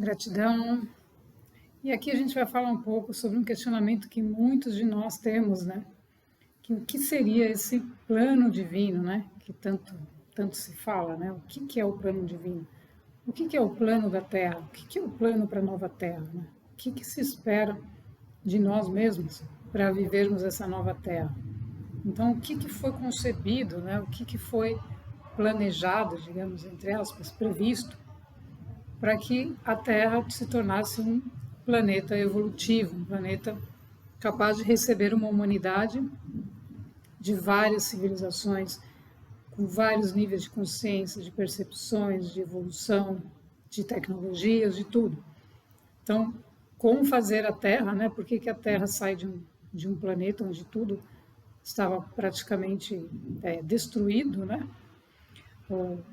Gratidão. E aqui a gente vai falar um pouco sobre um questionamento que muitos de nós temos, né? Que o que seria esse plano divino, né? Que tanto se fala, né? O que é o plano divino? O que é o plano da Terra? O que é o plano para a nova Terra? Né? O que se espera de nós mesmos para vivermos essa nova Terra? Então, o que foi concebido, né? O que foi planejado, digamos, entre aspas, previsto para que a Terra se tornasse um planeta evolutivo, um planeta capaz de receber uma humanidade de várias civilizações, com vários níveis de consciência, de percepções, de evolução, de tecnologias, de tudo. Então, como fazer a Terra, né? Por que a Terra sai de um planeta onde tudo estava praticamente destruído, né?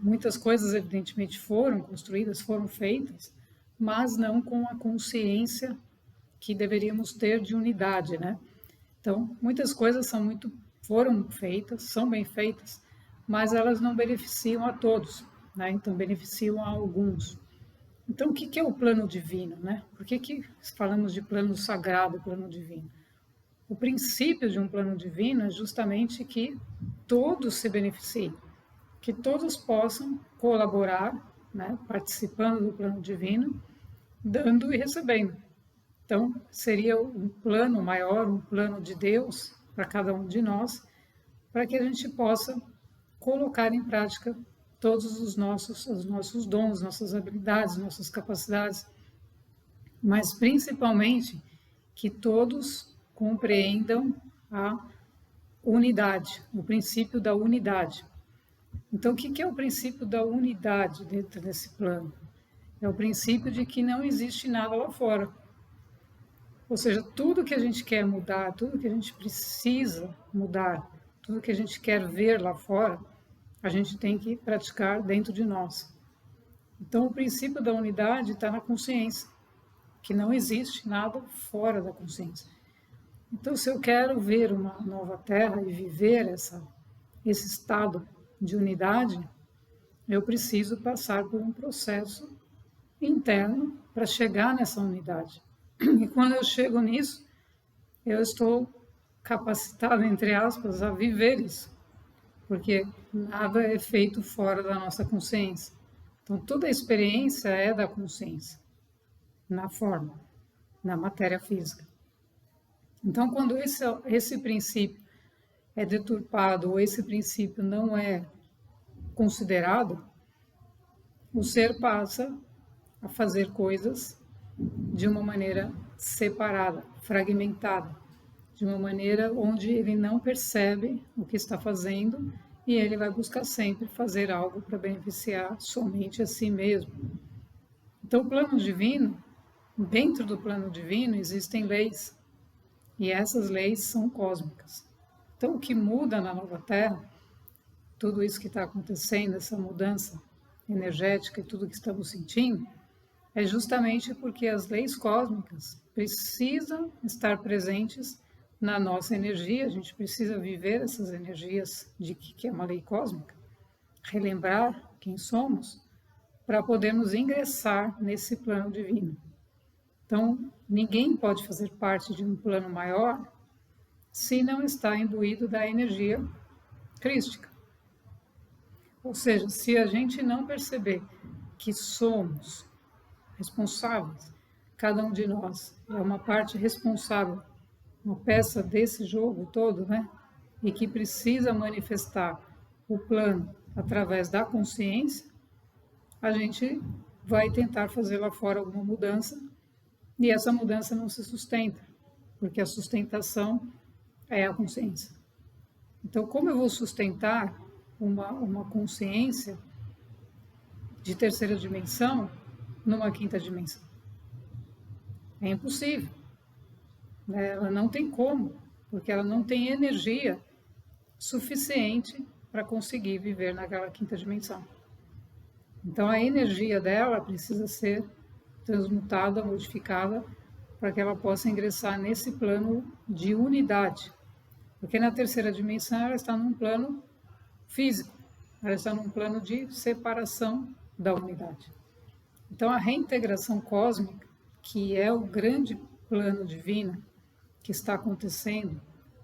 Muitas coisas, evidentemente, foram construídas, foram feitas, mas não com a consciência que deveríamos ter de unidade, né? Então, muitas coisas foram feitas, são bem feitas, mas elas não beneficiam a todos, né? Então, beneficiam a alguns. Então, o que é o plano divino, né? Por que falamos de plano sagrado, plano divino? O princípio de um plano divino é justamente que todos se beneficiem, que todos possam colaborar, né, participando do plano divino, dando e recebendo. Então, seria um plano maior, um plano de Deus para cada um de nós, para que a gente possa colocar em prática todos os nossos dons, nossas habilidades, nossas capacidades, mas principalmente que todos compreendam a unidade, o princípio da unidade. Então, o que é o princípio da unidade dentro desse plano? É o princípio de que não existe nada lá fora. Ou seja, tudo que a gente quer mudar, tudo que a gente precisa mudar, tudo que a gente quer ver lá fora, a gente tem que praticar dentro de nós. Então, o princípio da unidade está na consciência, que não existe nada fora da consciência. Então, se eu quero ver uma nova Terra e viver esse estado de unidade, eu preciso passar por um processo interno para chegar nessa unidade. E quando eu chego nisso, eu estou capacitado, entre aspas, a viver isso, porque nada é feito fora da nossa consciência. Então, toda a experiência é da consciência, na forma, na matéria física. Então, quando esse princípio é deturpado ou esse princípio não é considerado, o ser passa a fazer coisas de uma maneira separada, fragmentada, de uma maneira onde ele não percebe o que está fazendo e ele vai buscar sempre fazer algo para beneficiar somente a si mesmo. Então, o plano divino, dentro do plano divino existem leis, e essas leis são cósmicas. Então, o que muda na nova Terra, tudo isso que está acontecendo, essa mudança energética e tudo que estamos sentindo, é justamente porque as leis cósmicas precisam estar presentes na nossa energia, a gente precisa viver essas energias de que é uma lei cósmica, relembrar quem somos, para podermos ingressar nesse plano divino. Então, ninguém pode fazer parte de um plano maior se não está imbuído da energia crística. Ou seja, se a gente não perceber que somos responsáveis, cada um de nós é uma parte responsável, uma peça desse jogo todo, né? E que precisa manifestar o plano através da consciência, a gente vai tentar fazer lá fora alguma mudança e essa mudança não se sustenta, porque a sustentação é a consciência. Então, como eu vou sustentar uma consciência de terceira dimensão numa quinta dimensão? É impossível. Ela não tem como, porque ela não tem energia suficiente para conseguir viver naquela quinta dimensão. Então, a energia dela precisa ser transmutada, modificada, para que ela possa ingressar nesse plano de unidade. Porque na terceira dimensão ela está num plano físico, ela está num plano de separação da unidade. Então, a reintegração cósmica, que é o grande plano divino que está acontecendo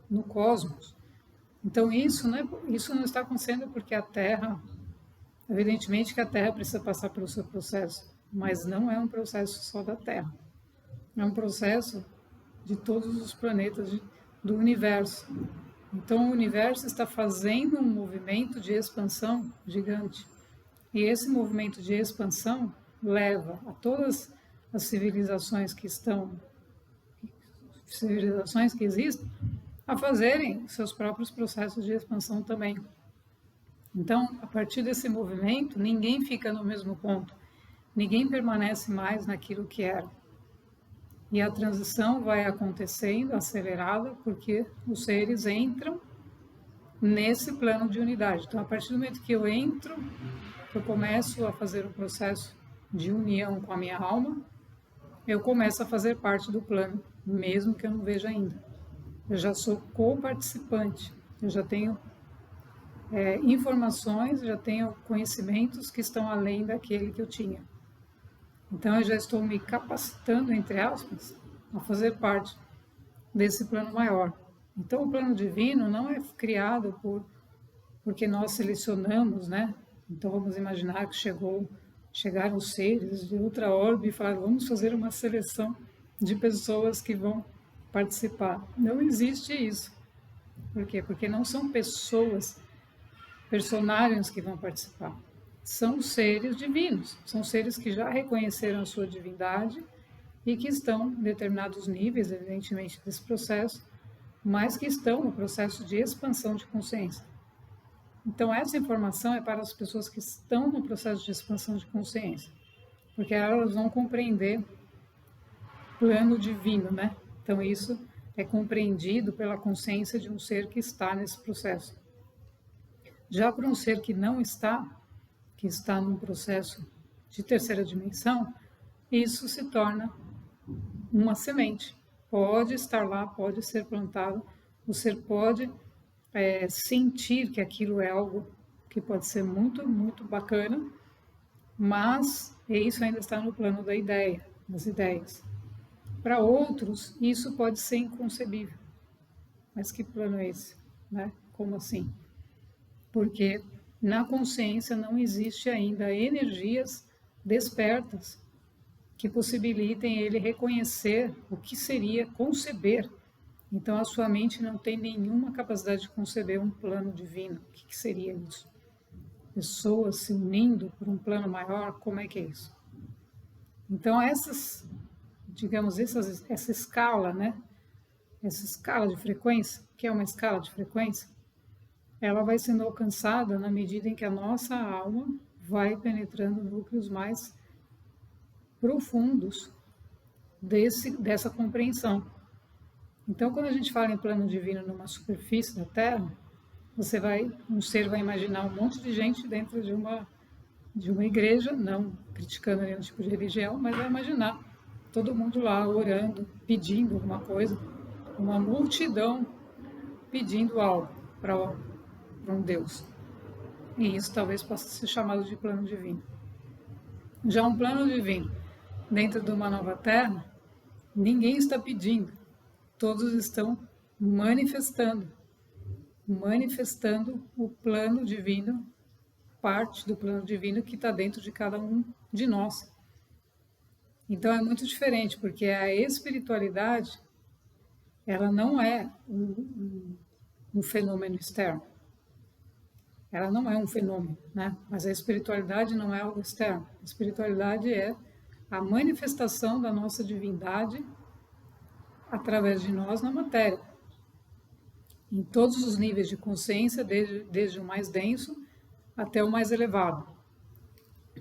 no cosmos, então isso não está acontecendo porque a Terra, evidentemente que a Terra precisa passar pelo seu processo, mas não é um processo só da Terra, é um processo de todos os planetas do universo. Então, o universo está fazendo um movimento de expansão gigante. E esse movimento de expansão leva a todas as civilizações que existem, a fazerem seus próprios processos de expansão também. Então, a partir desse movimento, ninguém fica no mesmo ponto, ninguém permanece mais naquilo que era. E a transição vai acontecendo acelerada porque os seres entram nesse plano de unidade. Então, a partir do momento que eu entro, eu começo a fazer um processo de união com a minha alma, eu começo a fazer parte do plano, mesmo que eu não veja ainda. Eu já sou co-participante, eu já tenho informações, já tenho conhecimentos que estão além daquele que eu tinha. Então, eu já estou me capacitando, entre aspas, a fazer parte desse plano maior. Então, o plano divino não é criado porque nós selecionamos, né? Então, vamos imaginar que chegaram seres de outra orbe e falaram, vamos fazer uma seleção de pessoas que vão participar. Não existe isso. Por quê? Porque não são pessoas, personagens que vão participar. São seres divinos, são seres que já reconheceram a sua divindade e que estão em determinados níveis, evidentemente, desse processo, mas que estão no processo de expansão de consciência. Então, essa informação é para as pessoas que estão no processo de expansão de consciência, porque elas vão compreender o plano divino, né? Então, isso é compreendido pela consciência de um ser que está nesse processo. Já para um ser que não está, que está num processo de terceira dimensão, isso se torna uma semente. Pode estar lá, pode ser plantado, o ser pode sentir que aquilo é algo que pode ser muito, muito bacana, mas isso ainda está no plano da ideia, das ideias. Para outros, isso pode ser inconcebível. Mas que plano é esse? Né? Como assim? Porque na consciência não existe ainda energias despertas que possibilitem ele reconhecer o que seria conceber. Então, a sua mente não tem nenhuma capacidade de conceber um plano divino. O que seria isso? Pessoas se unindo por um plano maior, como é que é isso? Então, essa escala, né? Essa escala de frequência, que é uma escala de frequência, ela vai sendo alcançada na medida em que a nossa alma vai penetrando núcleos mais profundos dessa compreensão. Então, quando a gente fala em plano divino numa superfície da Terra, um ser vai imaginar um monte de gente dentro de uma igreja, não criticando nenhum tipo de religião, mas vai imaginar todo mundo lá orando, pedindo alguma coisa, uma multidão pedindo algo para um Deus. E isso talvez possa ser chamado de plano divino. Já um plano divino dentro de uma nova Terra, ninguém está pedindo, todos estão manifestando o plano divino, parte do plano divino que está dentro de cada um de nós. Então é muito diferente, porque a espiritualidade, ela não é um fenômeno externo. Ela não é um fenômeno, né? Mas a espiritualidade não é algo externo. A espiritualidade é a manifestação da nossa divindade através de nós na matéria, em todos os níveis de consciência, desde o mais denso até o mais elevado.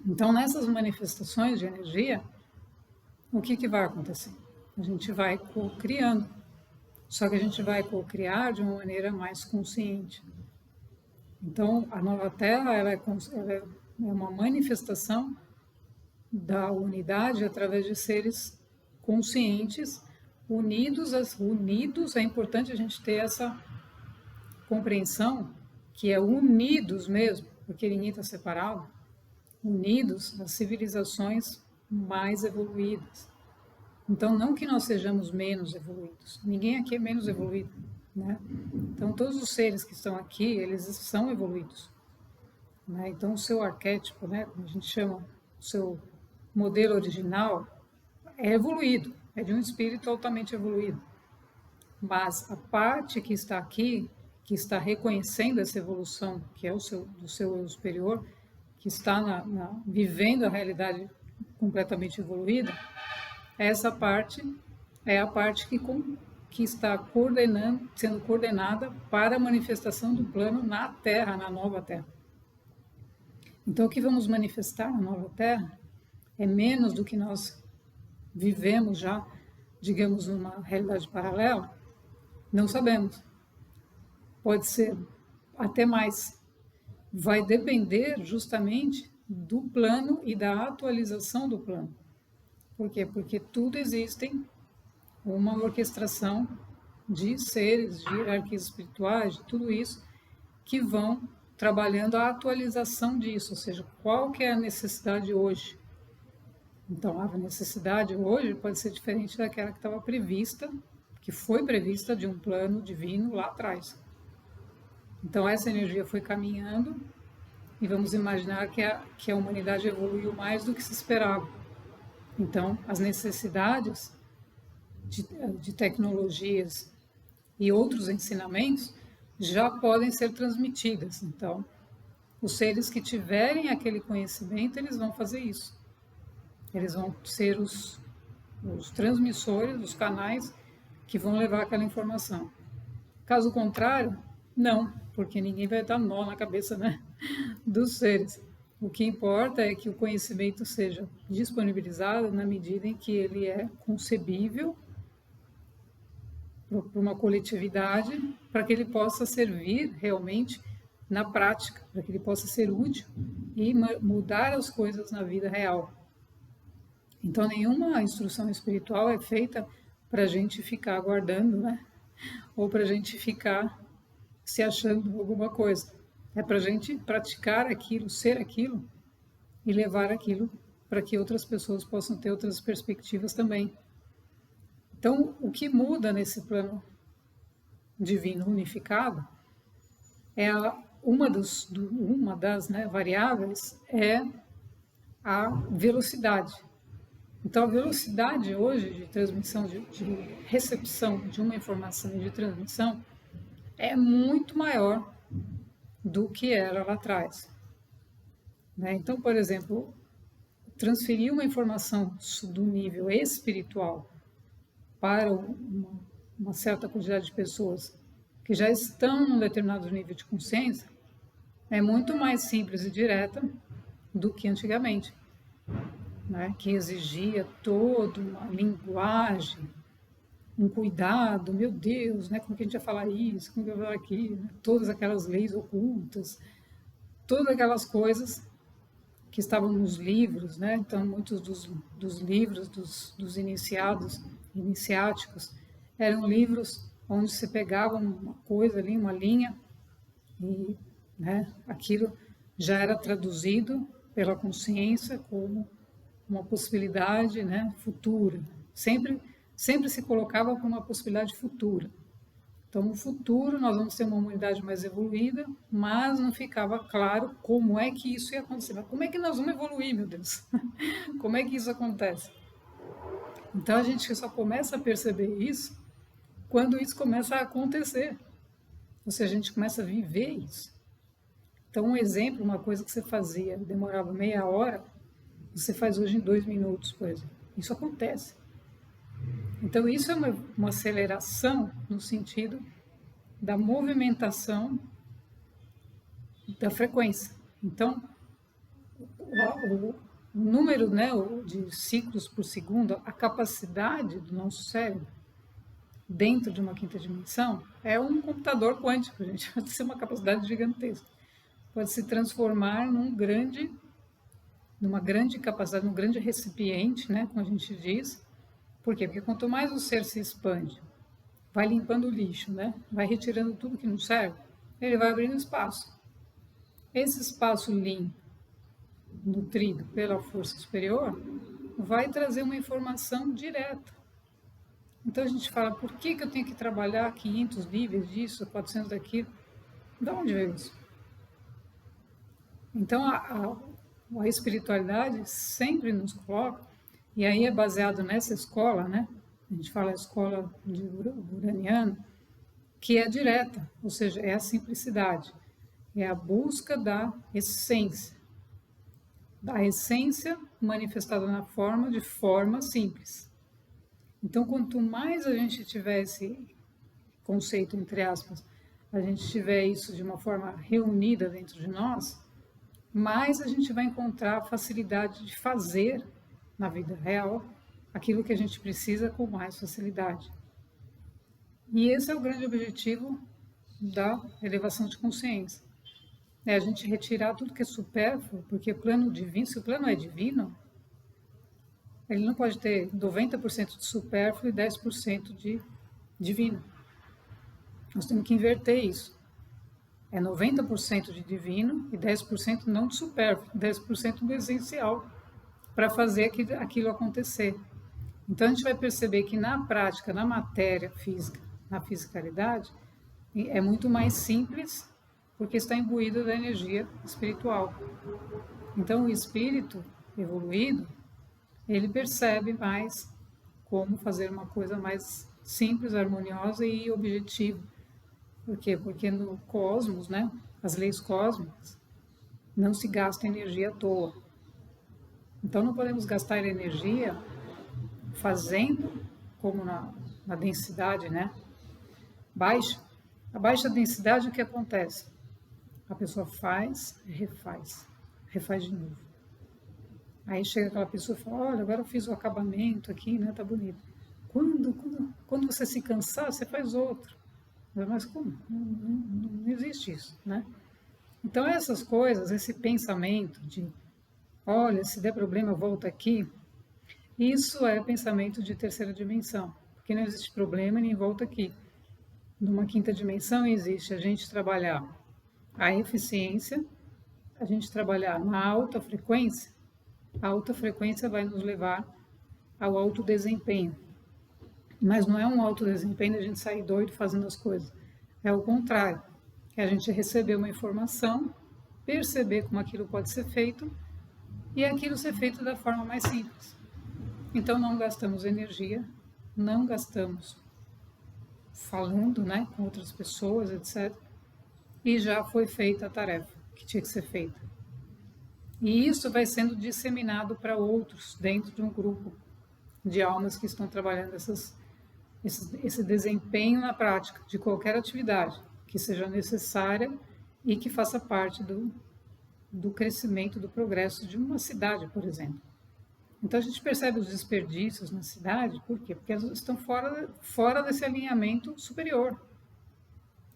Então, nessas manifestações de energia, o que vai acontecer? A gente vai co-criando, só que a gente vai co-criar de uma maneira mais consciente. Então, a nova Terra ela é uma manifestação da unidade através de seres conscientes, unidos. É importante a gente ter essa compreensão que é unidos mesmo, porque ninguém está separado, unidos as civilizações mais evoluídas. Então, não que nós sejamos menos evoluídos, ninguém aqui é menos evoluído, né? Então, todos os seres que estão aqui, eles são evoluídos, né? Então, o seu arquétipo, né, como a gente chama, o seu modelo original, é evoluído, é de um espírito altamente evoluído. Mas a parte que está aqui, que está reconhecendo essa evolução, que é do seu eu superior, que está vivendo a realidade completamente evoluída, essa parte é a parte que está sendo coordenada para a manifestação do plano na Terra, na nova Terra. Então, o que vamos manifestar na nova Terra é menos do que nós vivemos já, digamos, numa realidade paralela. Não sabemos. Pode ser até mais. Vai depender justamente do plano e da atualização do plano. Por quê? Porque tudo existem uma orquestração de seres, de hierarquias espirituais, de tudo isso, que vão trabalhando a atualização disso, ou seja, qual que é a necessidade hoje. Então, a necessidade hoje pode ser diferente daquela que estava prevista, que foi prevista de um plano divino lá atrás. Então, essa energia foi caminhando e vamos imaginar que a humanidade evoluiu mais do que se esperava. Então, as necessidades de tecnologias e outros ensinamentos já podem ser transmitidas. Então, os seres que tiverem aquele conhecimento, eles vão fazer isso. Eles vão ser os transmissores, os canais que vão levar aquela informação. Caso contrário, não, porque ninguém vai dar nó na cabeça, né, dos seres. O que importa é que o conhecimento seja disponibilizado na medida em que ele é concebível para uma coletividade, para que ele possa servir realmente na prática, para que ele possa ser útil e mudar as coisas na vida real. Então, nenhuma instrução espiritual é feita para a gente ficar aguardando, né? Ou para a gente ficar se achando alguma coisa. É para a gente praticar aquilo, ser aquilo e levar aquilo para que outras pessoas possam ter outras perspectivas também. Então, o que muda nesse plano divino unificado é uma das variáveis é a velocidade. Então, a velocidade hoje de transmissão, de recepção de uma informação e de transmissão é muito maior do que era lá atrás. Né? Então, por exemplo, transferir uma informação do nível espiritual para uma certa quantidade de pessoas que já estão num determinado nível de consciência é muito mais simples e direta do que antigamente. Né, que exigia toda uma linguagem, um cuidado, meu Deus, né, como que a gente vai falar isso, como que eu vou falar aquilo, né, todas aquelas leis ocultas, todas aquelas coisas que estavam nos livros, né, então muitos dos livros dos iniciáticos, eram livros onde se pegava uma coisa ali, uma linha, e né, aquilo já era traduzido pela consciência como uma possibilidade, né, futura. Sempre se colocava como uma possibilidade futura. Então, no futuro, nós vamos ter uma humanidade mais evoluída, mas não ficava claro como é que isso ia acontecer. Mas como é que nós vamos evoluir, meu Deus? Como é que isso acontece? Então, a gente só começa a perceber isso quando isso começa a acontecer. Ou seja, a gente começa a viver isso. Então, um exemplo, uma coisa que você fazia, demorava meia hora, você faz hoje em 2 minutos, por exemplo. Isso acontece. Então, isso é uma aceleração no sentido da movimentação da frequência. Então, o número, né, de ciclos por segundo, a capacidade do nosso cérebro dentro de uma quinta dimensão é um computador quântico, gente. Pode ser uma capacidade gigantesca. Pode se transformar numa grande capacidade, num grande recipiente, né, como a gente diz. Por quê? Porque quanto mais o ser se expande, vai limpando o lixo, né, vai retirando tudo que não serve, ele vai abrindo espaço. Esse espaço limpo, nutrido pela força superior, vai trazer uma informação direta. Então a gente fala, por que eu tenho que trabalhar 500 níveis disso, 400 daquilo? De onde veio isso? Então a espiritualidade sempre nos coloca, e aí é baseado nessa escola, né? A gente fala a escola de uraniano, que é direta, ou seja, é a simplicidade, é a busca da essência manifestada na forma, de forma simples. Então, quanto mais a gente tiver esse conceito, entre aspas, a gente tiver isso de uma forma reunida dentro de nós, mais a gente vai encontrar a facilidade de fazer na vida real aquilo que a gente precisa com mais facilidade. E esse é o grande objetivo da elevação de consciência. É a gente retirar tudo que é supérfluo, porque plano divino, se o plano é divino, ele não pode ter 90% de supérfluo e 10% de divino. Nós temos que inverter isso. É 90% de divino e 10% não de supérfluo, 10% do essencial para fazer aquilo acontecer. Então a gente vai perceber que na prática, na matéria física, na fisicalidade, é muito mais simples porque está imbuído da energia espiritual. Então o espírito evoluído, ele percebe mais como fazer uma coisa mais simples, harmoniosa e objetiva. Por quê? Porque no cosmos, né, as leis cósmicas, não se gasta energia à toa. Então não podemos gastar energia fazendo, como na densidade, né, baixa. A baixa densidade, o que acontece? A pessoa faz, refaz de novo. Aí chega aquela pessoa e fala, olha, agora eu fiz o acabamento aqui, né, tá bonito. Quando você se cansar, você faz outro. Mas como? Não existe isso, né? Então essas coisas, esse pensamento de, olha, se der problema eu volto aqui, isso é pensamento de terceira dimensão, porque não existe problema nem volta aqui. Numa quinta dimensão existe a gente trabalhar a eficiência, a gente trabalhar na alta frequência, a alta frequência vai nos levar ao alto desempenho. Mas não é um alto desempenho de a gente sair doido fazendo as coisas. É o contrário. É a gente receber uma informação, perceber como aquilo pode ser feito e aquilo ser feito da forma mais simples. Então não gastamos energia, não gastamos falando, né, com outras pessoas, etc. E já foi feita a tarefa que tinha que ser feita. E isso vai sendo disseminado para outros dentro de um grupo de almas que estão trabalhando esse desempenho na prática de qualquer atividade que seja necessária e que faça parte do crescimento, do progresso de uma cidade, por exemplo. Então a gente percebe os desperdícios na cidade, por quê? Porque elas estão fora desse alinhamento superior.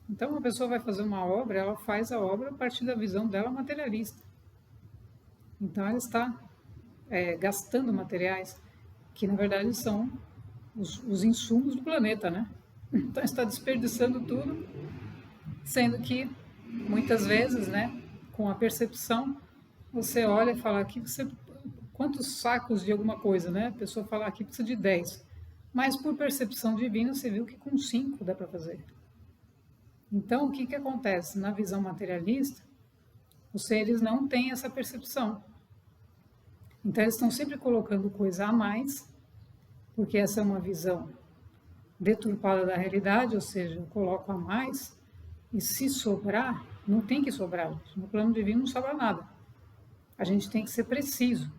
Então uma pessoa vai fazer uma obra, ela faz a obra a partir da visão dela materialista. Então ela está gastando materiais que na verdade são os insumos do planeta, né? Então está desperdiçando tudo, sendo que muitas vezes, né, com a percepção, você olha e fala aqui quantos sacos de alguma coisa, né? A pessoa fala aqui precisa de 10. Mas por percepção divina você viu que com 5 dá para fazer. Então o que acontece? Na visão materialista, os seres não têm essa percepção. Então eles estão sempre colocando coisa a mais, porque essa é uma visão deturpada da realidade, ou seja, eu coloco a mais, e se sobrar, não tem que sobrar. No plano divino não sobra nada. A gente tem que ser preciso.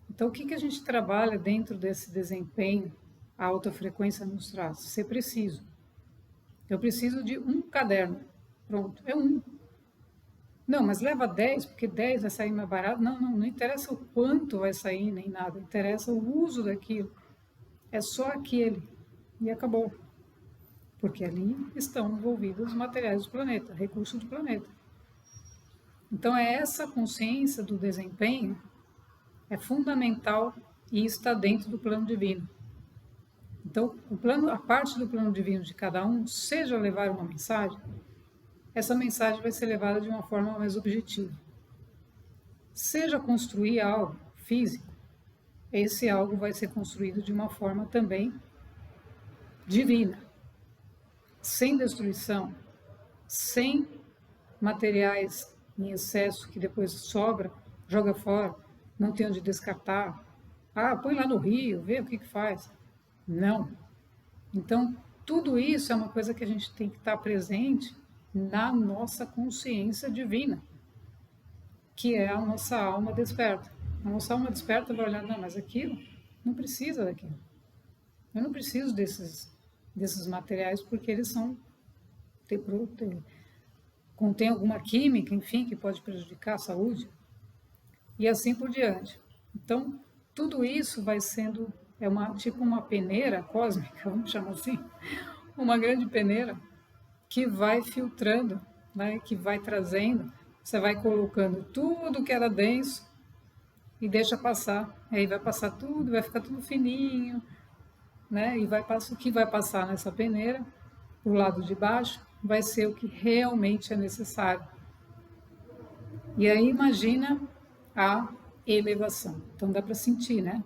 Então, o que a gente trabalha dentro desse desempenho, a alta frequência nos traz? Ser preciso. Eu preciso de um caderno. Pronto, é um. Não, mas leva 10, porque 10 vai sair mais barato. Não interessa o quanto vai sair, nem nada. Interessa o uso daquilo. É só aquele. E acabou. Porque ali estão envolvidos os materiais do planeta, recursos do planeta. Então, essa consciência do desempenho é fundamental e está dentro do plano divino. Então, a parte do plano divino de cada um, seja levar uma mensagem, essa mensagem vai ser levada de uma forma mais objetiva. Seja construir algo físico, esse algo vai ser construído de uma forma também divina, sem destruição, sem materiais em excesso que depois sobra, joga fora, não tem onde descartar. Ah, põe lá no rio, vê o que faz. Não. Então, tudo isso é uma coisa que a gente tem que estar presente na nossa consciência divina, que é a nossa alma desperta. A nossa alma desperta vai olhar, não, mas aquilo não precisa daquilo. Eu não preciso desses materiais porque eles são contém alguma química, enfim, que pode prejudicar a saúde, e assim por diante. Então, tudo isso vai sendo, tipo uma peneira cósmica, vamos chamar assim, uma grande peneira que vai filtrando, né, que vai trazendo, você vai colocando tudo que era denso e deixa passar, aí vai passar tudo, vai ficar tudo fininho, né, e o que vai passar nessa peneira, o lado de baixo, vai ser o que realmente é necessário. E aí imagina a elevação. Então dá para sentir, né?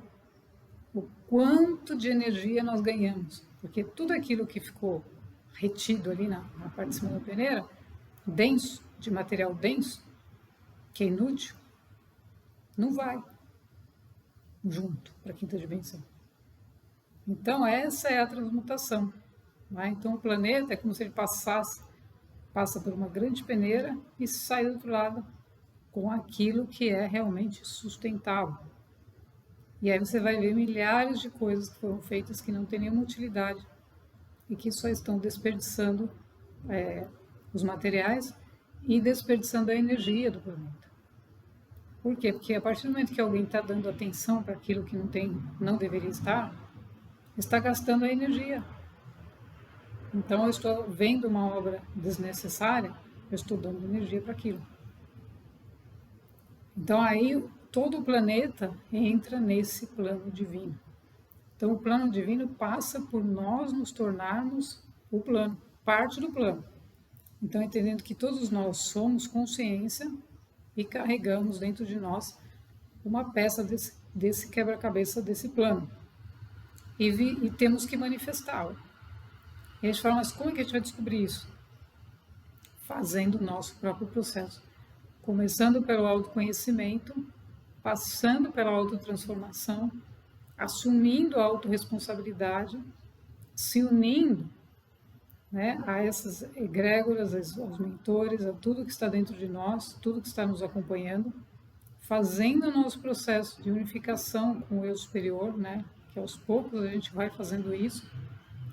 O quanto de energia nós ganhamos. Porque tudo aquilo que ficou retido ali na parte de cima da peneira, denso, de material denso, que é inútil, não vai junto para a quinta dimensão. Então essa é a transmutação. Né? Então o planeta é como se ele passa por uma grande peneira e sai do outro lado com aquilo que é realmente sustentável. E aí você vai ver milhares de coisas que foram feitas que não têm nenhuma utilidade e que só estão desperdiçando os materiais e desperdiçando a energia do planeta. Por quê? Porque a partir do momento que alguém está dando atenção para aquilo que não deveria estar, está gastando a energia. Então eu estou vendo uma obra desnecessária, eu estou dando energia para aquilo. Então aí todo o planeta entra nesse plano divino. Então o plano divino passa por nós nos tornarmos o plano, parte do plano. Então entendendo que todos nós somos consciência e carregamos dentro de nós uma peça desse quebra-cabeça desse plano. E temos que manifestá-lo. E a gente fala, mas como é que a gente vai descobrir isso? Fazendo o nosso próprio processo. Começando pelo autoconhecimento, passando pela autotransformação, assumindo a autorresponsabilidade, se unindo, né, a essas egrégoras, aos mentores, a tudo que está dentro de nós, tudo que está nos acompanhando, fazendo o nosso processo de unificação com o eu superior, né, que aos poucos a gente vai fazendo isso,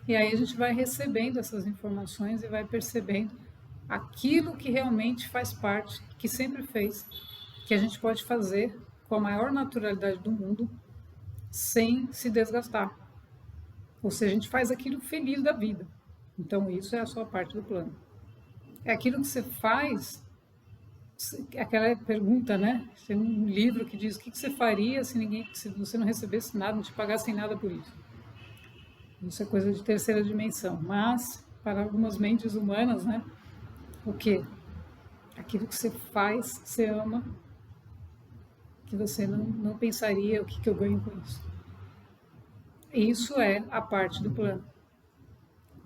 e aí a gente vai recebendo essas informações e vai percebendo aquilo que realmente faz parte, que sempre fez, que a gente pode fazer com a maior naturalidade do mundo, sem se desgastar. Ou seja, a gente faz aquilo feliz da vida. Então isso é a sua parte do plano. É aquilo que você faz, aquela pergunta, né? Tem um livro que diz o que você faria se você não recebesse nada, não te pagassem nada por isso. Isso é coisa de terceira dimensão. Mas, para algumas mentes humanas, né? O quê? Aquilo que você faz, que você ama, que você não pensaria o que eu ganho com isso. Isso é a parte do plano.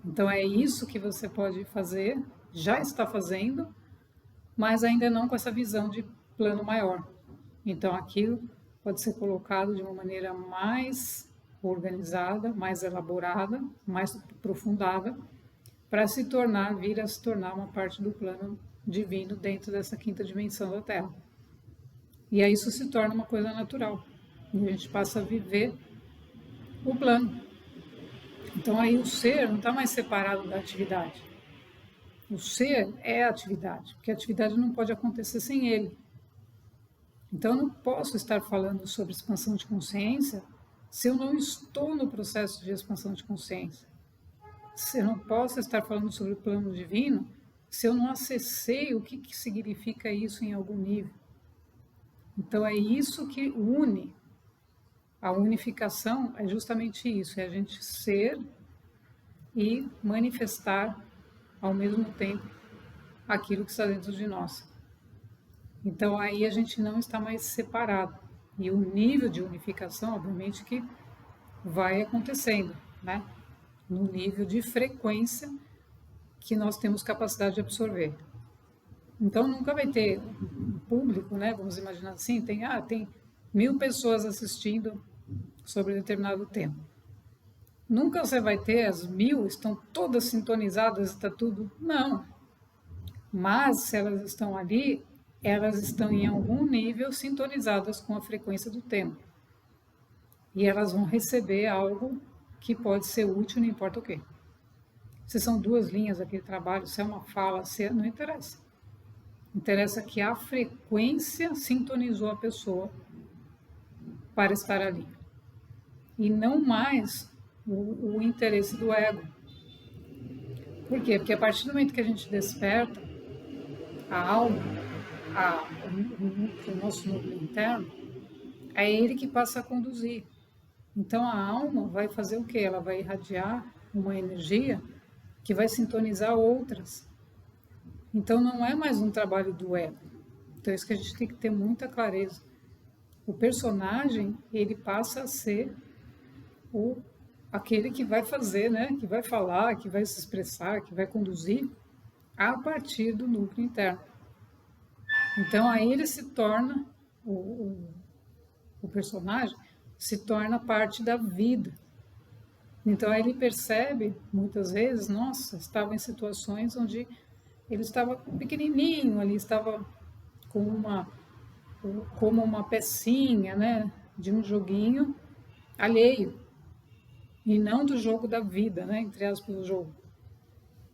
Então é isso que você pode fazer, já está fazendo, mas ainda não com essa visão de plano maior. Então aquilo pode ser colocado de uma maneira mais organizada, mais elaborada, mais aprofundada, para vir a se tornar uma parte do plano divino dentro dessa quinta dimensão da Terra. E aí isso se torna uma coisa natural. E a gente passa a viver o plano. Então aí o ser não está mais separado da atividade. O ser é a atividade, porque a atividade não pode acontecer sem ele. Então eu não posso estar falando sobre expansão de consciência se eu não estou no processo de expansão de consciência. Se eu não posso estar falando sobre o plano divino se eu não acessei o que significa isso em algum nível. Então é isso que une. A unificação é justamente isso, é a gente ser e manifestar ao mesmo tempo aquilo que está dentro de nós. Então aí a gente não está mais separado. E o nível de unificação, obviamente, que vai acontecendo, né? No nível de frequência que nós temos capacidade de absorver. Então, nunca vai ter um público, né? Vamos imaginar assim, tem 1000 pessoas assistindo sobre determinado tema. Nunca você vai ter as 1000, estão todas sintonizadas, está tudo. Não. Mas, se elas estão ali, elas estão em algum nível sintonizadas com a frequência do tema. E elas vão receber algo que pode ser útil, não importa o quê. Se são 2 linhas aquele trabalho, se é uma fala, se é, não interessa. Interessa que a frequência sintonizou a pessoa para estar ali. E não mais o interesse do ego. Por quê? Porque a partir do momento que a gente desperta a alma, o nosso núcleo interno, é ele que passa a conduzir. Então a alma vai fazer o quê? Ela vai irradiar uma energia que vai sintonizar outras. Então não é mais um trabalho do ego. Então isso que a gente tem que ter muita clareza. O personagem, ele passa a ser aquele que vai fazer, né? Que vai falar, que vai se expressar, que vai conduzir a partir do núcleo interno. Então aí ele se torna, o personagem se torna parte da vida. Então aí ele percebe, muitas vezes, nossa, estava em situações onde ele estava pequenininho ali, estava como uma pecinha, né, de um joguinho alheio, e não do jogo da vida, né, entre aspas, o jogo.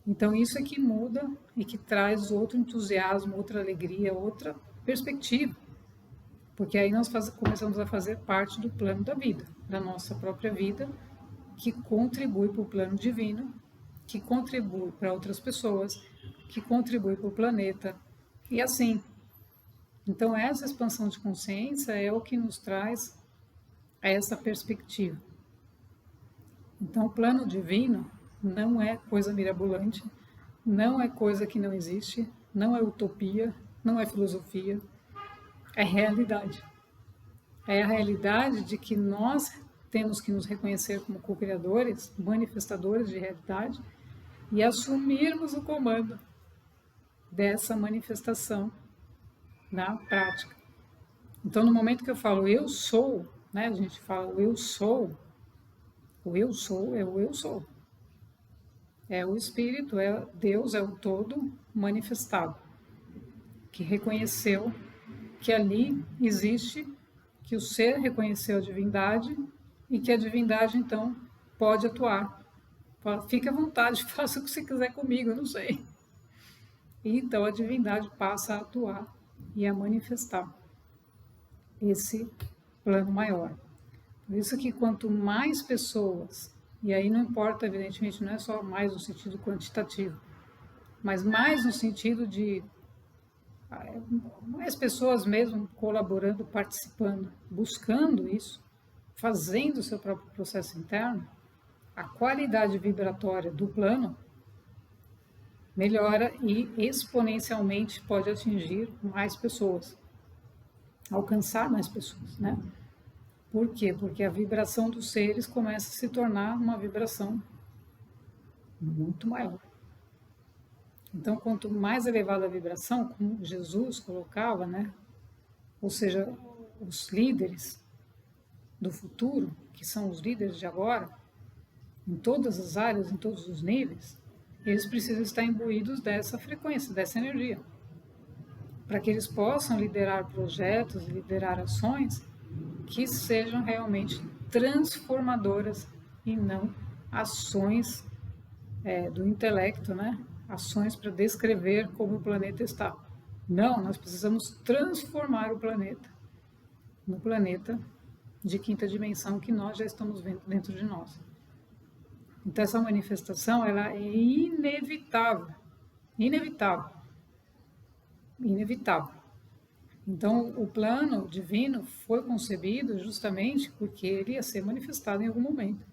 Então isso é que muda e que traz outro entusiasmo, outra alegria, outra perspectiva, porque aí nós começamos a fazer parte do plano da vida, da nossa própria vida, que contribui para o plano divino, que contribui para outras pessoas, que contribui para o planeta, e assim. Então essa expansão de consciência é o que nos traz essa perspectiva. Então o plano divino não é coisa mirabolante, não é coisa que não existe, não é utopia, não é filosofia, é realidade. É a realidade de que nós temos que nos reconhecer como co-criadores, manifestadores de realidade e assumirmos o comando dessa manifestação na prática. Então, no momento que eu falo eu sou, né, a gente fala o eu sou é o eu sou. É o Espírito, é Deus, é o todo manifestado, que reconheceu que ali existe, que o ser reconheceu a divindade e que a divindade, então, pode atuar. Fala, fique à vontade, faça o que você quiser comigo, eu não sei. E então a divindade passa a atuar e a manifestar esse plano maior. Por isso que quanto mais pessoas, e aí não importa, evidentemente, não é só mais no sentido quantitativo, mas mais no sentido de mais pessoas mesmo colaborando, participando, buscando isso, fazendo o seu próprio processo interno, a qualidade vibratória do plano melhora e exponencialmente pode atingir mais pessoas, alcançar mais pessoas, né? Por quê? Porque a vibração dos seres começa a se tornar uma vibração muito maior. Então, quanto mais elevada a vibração, como Jesus colocava, né? Ou seja, os líderes do futuro, que são os líderes de agora, em todas as áreas, em todos os níveis, eles precisam estar imbuídos dessa frequência, dessa energia, para que eles possam liderar projetos, liderar ações que sejam realmente transformadoras e não ações do intelecto, né? Ações para descrever como o planeta está. Não, nós precisamos transformar o planeta no planeta de quinta dimensão que nós já estamos vendo dentro de nós. Então essa manifestação ela é inevitável, inevitável, inevitável. Então o plano divino foi concebido justamente porque ele ia ser manifestado em algum momento.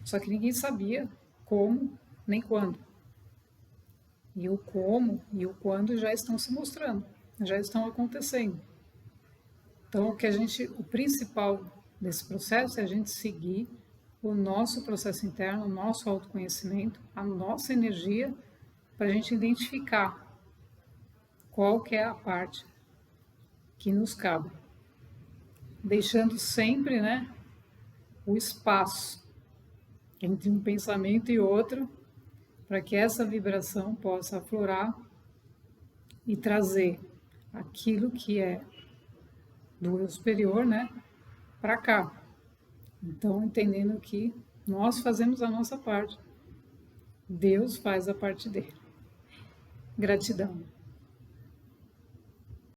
Só que ninguém sabia como nem quando. E o como e o quando já estão se mostrando, já estão acontecendo. Então, o principal desse processo é a gente seguir o nosso processo interno, o nosso autoconhecimento, a nossa energia, para a gente identificar qual que é a parte que nos cabe, deixando sempre, né, o espaço entre um pensamento e outro, para que essa vibração possa aflorar e trazer aquilo que é do eu superior, né, para cá. Então, entendendo que nós fazemos a nossa parte, Deus faz a parte dele. Gratidão.